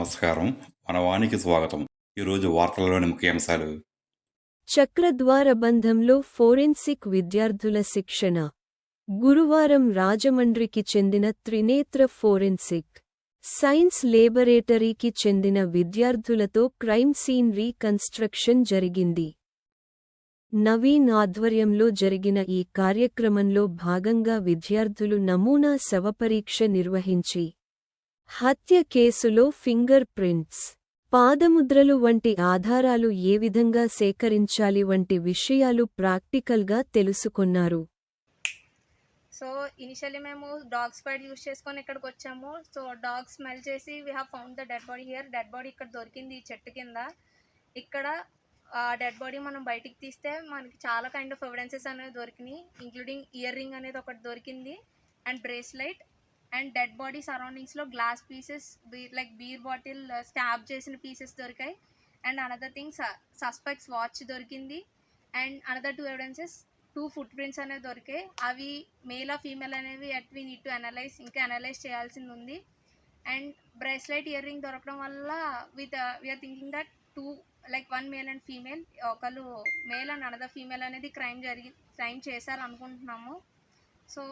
నమస్కారం. మన వానికి స్వాగతం. ఈరోజు వార్తలలోని ముఖ్యాంశాలు. చక్రద్వార బంధంలో ఫోరెన్సిక్ విద్యార్థుల శిక్షణ. గురువారం రాజమండ్రికి చెందిన త్రినేత్ర ఫోరెన్సిక్ సైన్స్ లేబరేటరీకి చెందిన విద్యార్థులతో క్రైమ్ సీన్ రీకన్స్ట్రక్షన్ జరిగింది. నవీన్ ఆధ్వర్యంలో జరిగిన ఈ కార్యక్రమంలో భాగంగా విద్యార్థులు నమూనా శవపరీక్ష నిర్వహించి హత్య కేసులో ఫింగర్ ప్రింట్స్, పాదముద్రలు వంటి ఆధారాలు ఏ విధంగా సేకరించాలి వంటి విషయాలు ప్రాక్టికల్గా తెలుసుకొన్నారు. సో ఇనిషియల్లీ మేము డాగ్ స్క్వాడ్ యూస్ చేసుకొని ఇక్కడికి వచ్చాము. సో డాగ్ స్మెల్ చేసి we have found the dead body here. Dead body ఇక్కడ దొరికింది ఈ చెట్టు కింద. ఇక్కడ డెడ్ బాడీ మనం బయటికి తీస్తే మనకి చాలా కైండ్ ఆఫ్ ఎవిడెన్సెస్ అనేవి దొరికినాయి, ఇంక్లూడింగ్ ఇయర్ రింగ్ అనేది ఒకటి దొరికింది and bracelet and dead body సరౌండింగ్స్లో glass pieces like beer bottle stab చేసిన పీసెస్ దొరికాయి. And another thing suspects watch దొరికింది and another 2 evidences 2 footprints అనేవి దొరికాయి. అవి మేల్ ఆ ఫీమేల్ అనేవి అట్ వీ నీడ్ టు ఇంకా అనలైజ్ చేయాల్సింది ఉంది. అండ్ బ్రేస్లైట్ ఇయర్ రింగ్ దొరకడం వల్ల we are thinking that 2 like 1 male and female, ఒకళ్ళు మేల్ అండ్ అనదర్ ఫీమేల్ అనేది క్రైమ్ చేశారు అనుకుంటున్నాము. సో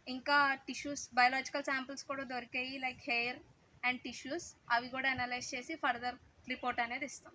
ఇంకా టిష్యూస్, బయోలాజికల్ శాంపిల్స్ కూడా దొరికాయి లైక్ హెయిర్ అండ్ టిష్యూస్. అవి కూడా అనలైజ్ చేసి ఫర్దర్ రిపోర్ట్ అనేది ఇస్తాం.